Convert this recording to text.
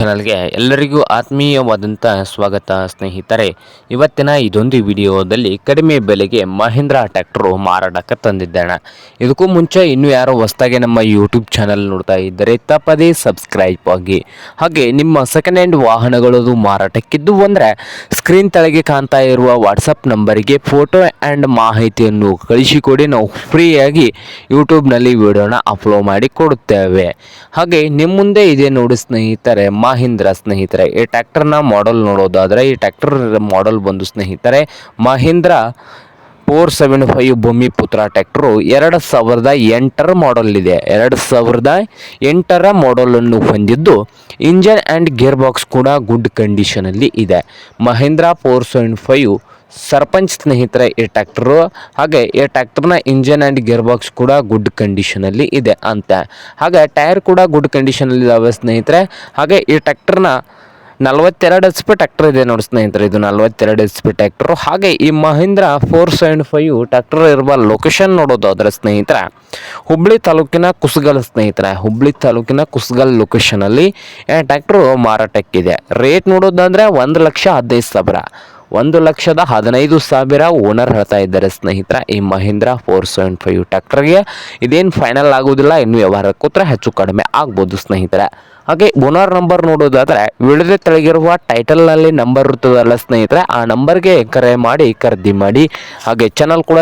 ಚಾನಲ್ಗೆ ಎಲ್ಲರಿಗೂ ಆತ್ಮೀಯವಾದಂಥ ಸ್ವಾಗತ ಸ್ನೇಹಿತರೆ. ಇವತ್ತಿನ ಇದೊಂದು ವಿಡಿಯೋದಲ್ಲಿ ಕಡಿಮೆ ಬೆಲೆಗೆ ಮಹೀಂದ್ರ ಟ್ರ್ಯಾಕ್ಟರು ಮಾರಾಟಕ್ಕೆ ತಂದಿದ್ದೇನೆ. ಇದಕ್ಕೂ ಮುಂಚೆ ಇನ್ನೂ ಯಾರೋ ಹೊಸದಾಗಿ ನಮ್ಮ ಯೂಟ್ಯೂಬ್ ಚಾನಲ್ ನೋಡ್ತಾ ಇದ್ದರೆ ತಪ್ಪದೇ ಸಬ್ಸ್ಕ್ರೈಬ್ ಆಗಿ. ಹಾಗೆ ನಿಮ್ಮ ಸೆಕೆಂಡ್ ಹ್ಯಾಂಡ್ ವಾಹನಗಳದು ಮಾರಾಟಕ್ಕಿದ್ದು ಅಂದರೆ ಸ್ಕ್ರೀನ್ ತಳಗೆ ಕಾಣ್ತಾ ಇರುವ ವಾಟ್ಸಪ್ ನಂಬರಿಗೆ ಫೋಟೋ ಆ್ಯಂಡ್ ಮಾಹಿತಿಯನ್ನು ಕಳಿಸಿಕೊಡಿ. ನಾವು ಫ್ರೀಯಾಗಿ ಯೂಟ್ಯೂಬ್ನಲ್ಲಿ ವಿಡಿಯೋನ ಅಪ್ಲೋಡ್ ಮಾಡಿ ಕೊಡುತ್ತೇವೆ. ಹಾಗೆ ನಿಮ್ಮ ಮುಂದೆ ಇದೆ ನೋಡಿ ಸ್ನೇಹಿತರೆ, ಮಹೀಂದ್ರ ಸ್ನೇಹಿತರೆ. ಈ ಟ್ರ್ಯಾಕ್ಟರ್ನ ಮಾಡೆಲ್ ನೋಡೋದಾದರೆ ಈ ಟ್ರ್ಯಾಕ್ಟರ್ ಮಾಡೆಲ್ ಬಂದು ಸ್ನೇಹಿತರೆ ಮಹೀಂದ್ರ 475 ಭೂಮಿಪುತ್ರ ಟ್ರ್ಯಾಕ್ಟರು 2008 ಮಾಡೆಲ್ ಇದೆ. 2008 ಮಾಡೆಲನ್ನು ಹೊಂದಿದ್ದು ಇಂಜನ್ ಆ್ಯಂಡ್ ಗೇರ್ ಬಾಕ್ಸ್ ಕೂಡ ಗುಡ್ ಕಂಡೀಷನಲ್ಲಿ ಇದೆ. ಮಹೀಂದ್ರ 475 ಸರ್ಪಂಚ್ ಸ್ನೇಹಿತರೆ ಈ ಟ್ರ್ಯಾಕ್ಟರು. ಹಾಗೆ ಈ ಟ್ರ್ಯಾಕ್ಟರ್ನ ಇಂಜನ್ ಆ್ಯಂಡ್ ಗೇರ್ ಬಾಕ್ಸ್ ಕೂಡ ಗುಡ್ ಕಂಡೀಷನಲ್ಲಿ ಇದೆ ಅಂತ. ಹಾಗೆ ಟೈರ್ ಕೂಡ ಗುಡ್ ಕಂಡೀಷನಲ್ಲಿ ಇದಾವೆ ಸ್ನೇಹಿತರೆ. ಹಾಗೆ ಈ ಟ್ರ್ಯಾಕ್ಟರ್ನ 42 HP ಟ್ರ್ಯಾಕ್ಟರ್ ಇದೆ ನೋಡಿ ಸ್ನೇಹಿತರೆ, ಇದು 42 HP ಟ್ರ್ಯಾಕ್ಟರು. ಹಾಗೆ ಈ ಮಹೀಂದ್ರ 475 ಟ್ರ್ಯಾಕ್ಟರ್ ಇರುವ ಲೊಕೇಶನ್ ನೋಡೋದಾದ್ರೆ ಸ್ನೇಹಿತರೆ ಹುಬ್ಬಳ್ಳಿ ತಾಲೂಕಿನ ಕುಸಗಲ್ ಸ್ನೇಹಿತರೆ, ಹುಬ್ಬಳ್ಳಿ ತಾಲೂಕಿನ ಕುಸಗಲ್ ಲೊಕೇಶನಲ್ಲಿ ಟ್ರ್ಯಾಕ್ಟರು ಮಾರಾಟಕ್ಕಿದೆ. ರೇಟ್ ನೋಡೋದಾದರೆ 1,15,000 1,15,000 ಓನರ್ ಹೇಳ್ತಾ ಇದ್ದಾರೆ ಸ್ನೇಹಿತರೆ ಈ ಮಹೀಂದ್ರ 475 ಟ್ರ್ಯಾಕ್ಟರ್ಗೆ. ಇದೇನು ಫೈನಲ್ ಆಗೋದಿಲ್ಲ, ಇನ್ನು ವ್ಯವಹಾರ ಕೂತ್ರೆ ಹೆಚ್ಚು ಕಡಿಮೆ ಆಗ್ಬೋದು ಸ್ನೇಹಿತರೆ. ಹಾಗೆ ಓನರ್ ನಂಬರ್ ನೋಡೋದಾದರೆ ವಿಡಿಯೋದ ತೆಳಗಿರುವ ಟೈಟಲ್ನಲ್ಲಿ ನಂಬರ್ ಇರ್ತದಲ್ಲ ಸ್ನೇಹಿತರೆ, ಆ ನಂಬರ್ಗೆ ಕರೆ ಮಾಡಿ ಖರೀದಿ ಮಾಡಿ. ಹಾಗೆ ಚಾನಲ್ ಕೂಡ